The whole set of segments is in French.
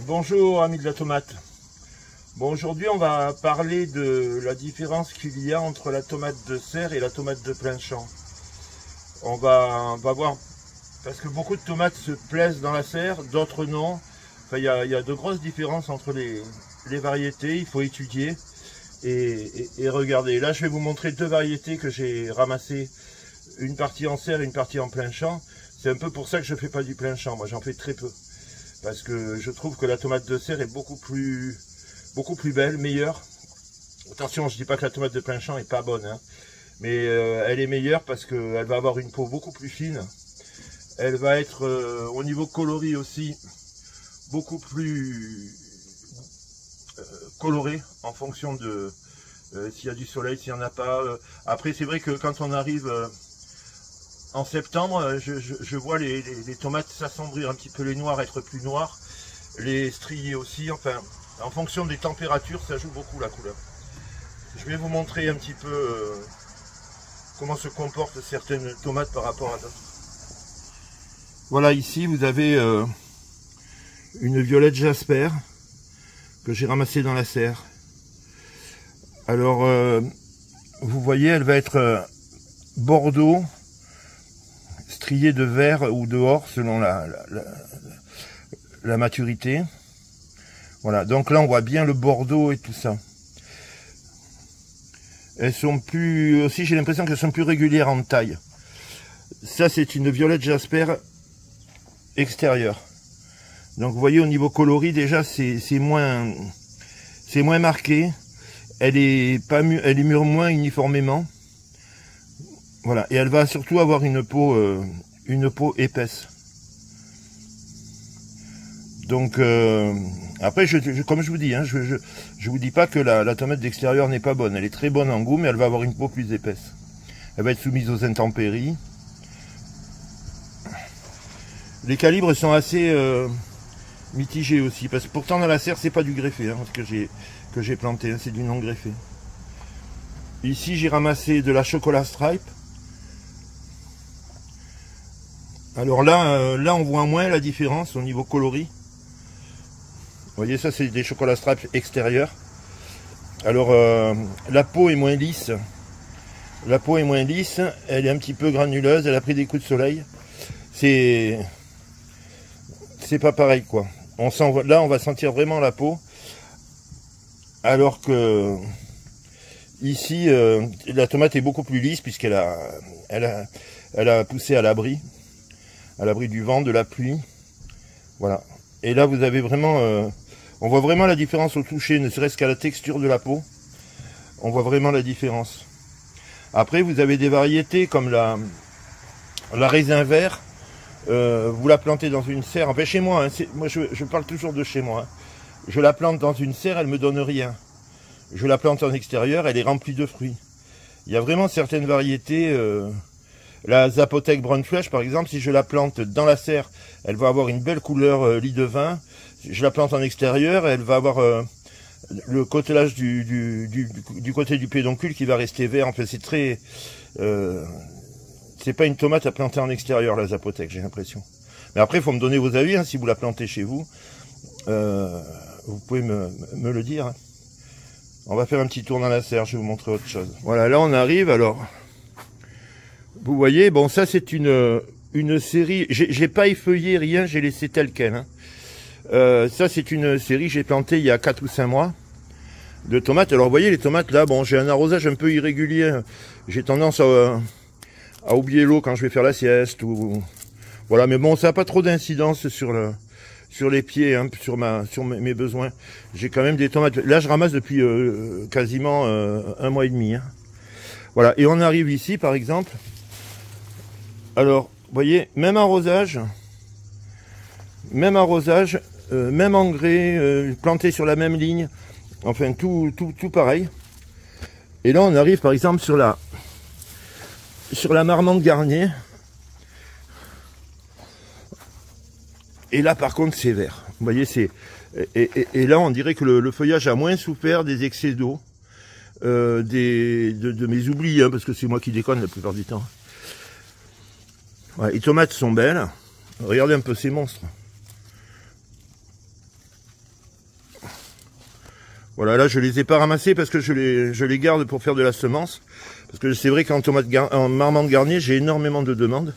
Bonjour amis de la tomate. Bon, aujourd'hui on va parler de la différence qu'il y a entre la tomate de serre et la tomate de plein champ. On va voir, parce que beaucoup de tomates se plaisent dans la serre, d'autres non. Enfin, il y a de grosses différences entre les variétés, il faut étudier et regarder. Là je vais vous montrer deux variétés que j'ai ramassées, une partie en serre et une partie en plein champ. C'est un peu pour ça que je ne fais pas du plein champ, moi j'en fais très peu. Parce que je trouve que la tomate de serre est beaucoup plus belle, meilleure. Attention, je dis pas que la tomate de plein champ est pas bonne, hein, mais elle est meilleure parce qu'elle va avoir une peau beaucoup plus fine. Elle va être au niveau coloris aussi beaucoup plus colorée en fonction de s'il y a du soleil, s'il n'y en a pas. Après, c'est vrai que quand on arrive en septembre, je vois les tomates s'assombrir un petit peu, les noirs être plus noirs, les striés aussi, enfin, en fonction des températures, ça joue beaucoup la couleur. Je vais vous montrer un petit peu comment se comportent certaines tomates par rapport à d'autres. Voilà, ici vous avez une violette jasper que j'ai ramassée dans la serre. Alors, vous voyez, elle va être bordeaux, strié de vert ou de or selon la maturité. Voilà, donc là on voit bien le bordeaux et tout ça. Elles sont plus, aussi j'ai l'impression qu'elles sont plus régulières en taille. Ça c'est une violette jasper extérieure. Donc vous voyez au niveau coloris déjà c'est moins marqué. Elle est mûre moins uniformément. Voilà, et elle va surtout avoir une peau épaisse. Donc après, comme je vous dis, hein, je vous dis pas que la tomate d'extérieur n'est pas bonne. Elle est très bonne en goût, mais elle va avoir une peau plus épaisse. Elle va être soumise aux intempéries. Les calibres sont assez mitigés aussi, parce que pourtant dans la serre c'est pas du greffé hein, que j'ai planté, hein, c'est du non greffé. Ici j'ai ramassé de la chocolat stripe. Alors là, on voit moins la différence au niveau coloris. Vous voyez, ça c'est des chocolats stripes extérieurs. Alors la peau est moins lisse. La peau est moins lisse, elle est un petit peu granuleuse, elle a pris des coups de soleil. C'est pas pareil quoi. Là on va sentir vraiment la peau. Alors que ici la tomate est beaucoup plus lisse puisqu'elle a poussé à l'abri du vent, de la pluie. Voilà. Et là vous avez vraiment on voit vraiment la différence au toucher, ne serait-ce qu'à la texture de la peau. On voit vraiment la différence. Après vous avez des variétés comme la raisin vert. Vous la plantez dans une serre. Enfin chez moi, hein, moi je parle toujours de chez moi. Hein. Je la plante dans une serre, elle me donne rien. Je la plante en extérieur, elle est remplie de fruits. Il y a vraiment certaines variétés. La Zapotec Brown Flesh, par exemple, si je la plante dans la serre, elle va avoir une belle couleur lit de vin. Si je la plante en extérieur, elle va avoir le côtelage du côté du pédoncule qui va rester vert. Enfin, c'est très... c'est pas une tomate à planter en extérieur, la Zapotec, j'ai l'impression. Mais après, il faut me donner vos avis, hein, si vous la plantez chez vous. Vous pouvez me le dire. Hein. On va faire un petit tour dans la serre, je vais vous montrer autre chose. Voilà, là on arrive, alors... Vous voyez, bon ça c'est une série, j'ai pas effeuillé rien, j'ai laissé tel quel. Hein. Ça c'est une série que j'ai plantée il y a 4 ou 5 mois de tomates. Alors vous voyez les tomates là, bon j'ai un arrosage un peu irrégulier, j'ai tendance à oublier l'eau quand je vais faire la sieste. Voilà, mais bon ça n'a pas trop d'incidence sur les pieds, hein, sur mes besoins. J'ai quand même des tomates, là je ramasse depuis quasiment 1 mois et demi. Hein. Voilà, et on arrive ici par exemple. Alors, vous voyez, même arrosage, même engrais, planté sur la même ligne, enfin tout pareil. Et là, on arrive par exemple sur la marmande Garnier. Et là, par contre, c'est vert. Vous voyez, et là, on dirait que le feuillage a moins souffert des excès d'eau, de mes oublis, hein, parce que c'est moi qui déconne la plupart du temps. Ouais, les tomates sont belles. Regardez un peu ces monstres. Voilà, là je les ai pas ramassés parce que je les garde pour faire de la semence. Parce que c'est vrai qu'en en marmande garnier, j'ai énormément de demandes.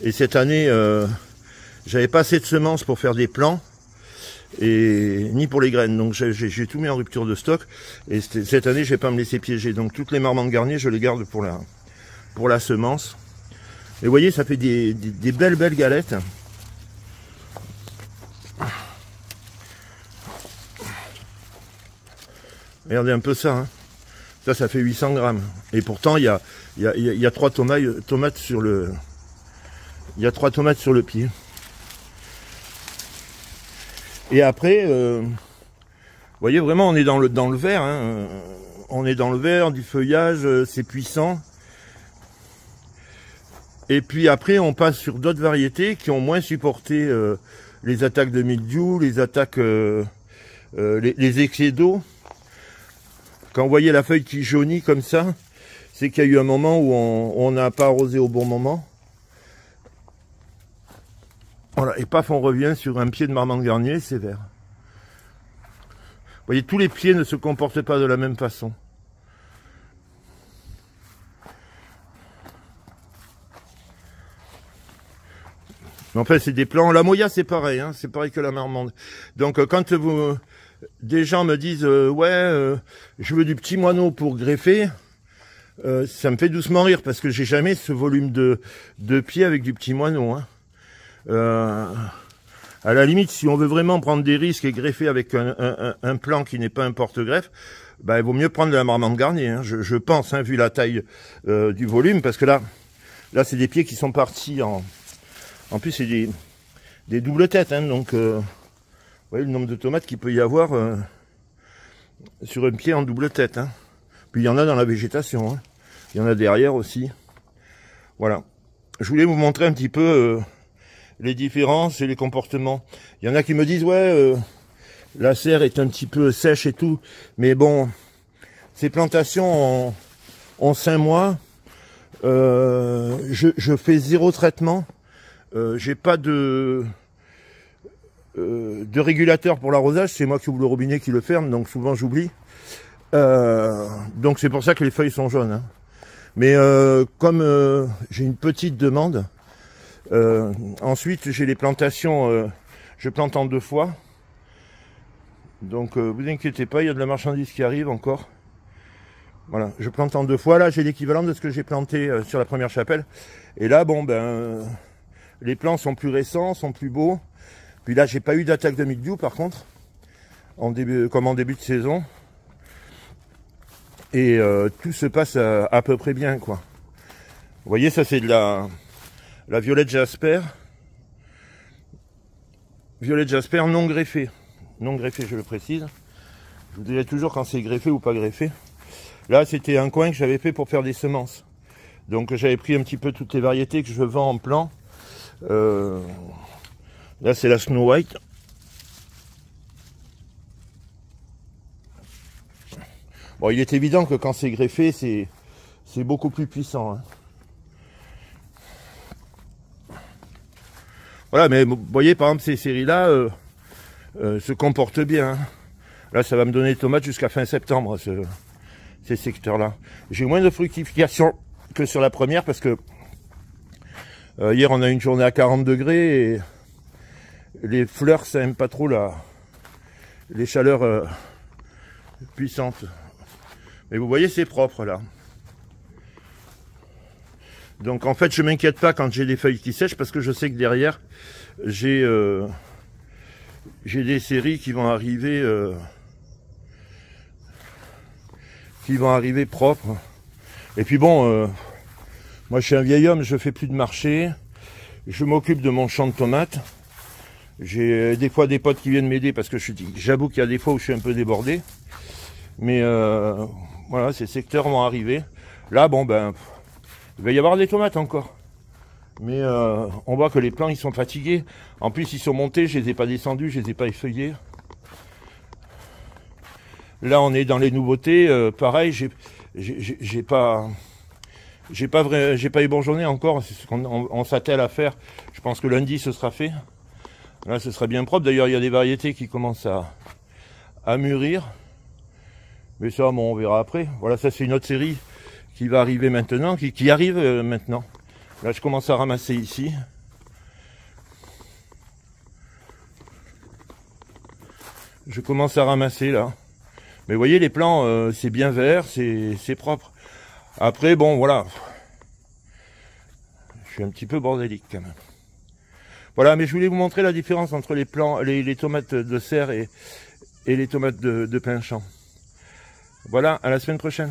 Et cette année, j'avais pas assez de semences pour faire des plants. Et ni pour les graines. Donc j'ai tout mis en rupture de stock. Et cette année, je vais pas me laisser piéger. Donc toutes les marmandes garnier, je les garde pour la semence. Et vous voyez, ça fait des belles galettes. Regardez un peu ça, hein. Ça fait 800 grammes. Et pourtant, il y a 3 tomates sur le... Il y a 3 tomates sur le pied. Et après, vous voyez, vraiment, on est dans le vert, hein. On est dans le vert, du feuillage, c'est puissant. Et puis après, on passe sur d'autres variétés qui ont moins supporté les attaques de mildiou, les attaques, les excès d'eau. Quand vous voyez la feuille qui jaunit comme ça, c'est qu'il y a eu un moment où on n'a pas arrosé au bon moment. Voilà, et paf, on revient sur un pied de marmande garnier, c'est vert. Vous voyez, tous les pieds ne se comportent pas de la même façon. Mais en fait, c'est des plants. La Moya, c'est pareil, hein, c'est pareil que la marmande. Donc, quand des gens me disent ouais, je veux du petit moineau pour greffer, ça me fait doucement rire parce que j'ai jamais ce volume de pied avec du petit moineau, hein. À la limite, si on veut vraiment prendre des risques et greffer avec un plant qui n'est pas un porte-greffe, bah, il vaut mieux prendre de la marmande garnier, hein, je pense, hein, vu la taille du volume, parce que là c'est des pieds qui sont partis en plus c'est des doubles têtes, hein, donc vous voyez le nombre de tomates qu'il peut y avoir sur un pied en double tête, hein. Puis il y en a dans la végétation, hein. Il y en a derrière aussi. Voilà. Je voulais vous montrer un petit peu les différences et les comportements. Il y en a qui me disent ouais, la serre est un petit peu sèche et tout, mais bon, ces plantations en 5 mois, je fais 0 traitement, j'ai pas de régulateur pour l'arrosage, c'est moi qui ouvre le robinet qui le ferme, donc souvent j'oublie. Donc c'est pour ça que les feuilles sont jaunes, hein. Mais comme j'ai une petite demande, ensuite j'ai les plantations, je plante en 2 fois. Donc vous inquiétez pas, il y a de la marchandise qui arrive encore. Voilà, je plante en 2 fois. Là j'ai l'équivalent de ce que j'ai planté sur la première chapelle. Et là bon ben les plants sont plus récents, sont plus beaux. Puis là j'ai pas eu d'attaque de mildiou par contre, comme en début de saison. Et tout se passe à peu près bien, quoi. Vous voyez, ça c'est de la violette jasper. Violette jasper non greffée. Non greffée, je le précise. Je vous dirai toujours quand c'est greffé ou pas greffé. Là, c'était un coin que j'avais fait pour faire des semences. Donc j'avais pris un petit peu toutes les variétés que je vends en plan. Là, c'est la Snow White. Bon, il est évident que quand c'est greffé, c'est beaucoup plus puissant, hein. Voilà, mais vous voyez, par exemple, ces séries-là se comportent bien, hein. Là, ça va me donner des tomates jusqu'à fin septembre, ces secteurs-là. J'ai moins de fructification que sur la première, parce que hier, on a eu une journée à 40 degrés, et les fleurs, ça n'aime pas trop les chaleurs puissantes. Mais vous voyez, c'est propre là. Donc en fait, je m'inquiète pas quand j'ai des feuilles qui sèchent parce que je sais que derrière, j'ai des séries qui vont arriver propres. Et puis bon, moi je suis un vieil homme, je fais plus de marché, je m'occupe de mon champ de tomates. J'ai des fois des potes qui viennent m'aider parce que j'avoue qu'il y a des fois où je suis un peu débordé. Mais voilà, ces secteurs vont arriver. Là, bon ben, il va y avoir des tomates encore. Mais on voit que les plants, ils sont fatigués. En plus, ils sont montés, je les ai pas descendus, je les ai pas effeuillés. Là, on est dans les nouveautés. Pareil, j'ai pas eu bonne journée encore. C'est ce qu'on s'attelle à faire. Je pense que lundi, ce sera fait. Là, ce sera bien propre. D'ailleurs, il y a des variétés qui commencent à mûrir. Mais ça, bon, on verra après. Voilà, ça c'est une autre série qui va arriver maintenant, qui arrive maintenant. Là, je commence à ramasser ici. Je commence à ramasser là. Mais vous voyez, les plants, c'est bien vert, c'est propre. Après, bon, voilà. Je suis un petit peu bordélique quand même. Voilà, mais je voulais vous montrer la différence entre les plants, les tomates de serre et les tomates de plein champ. Voilà, à la semaine prochaine.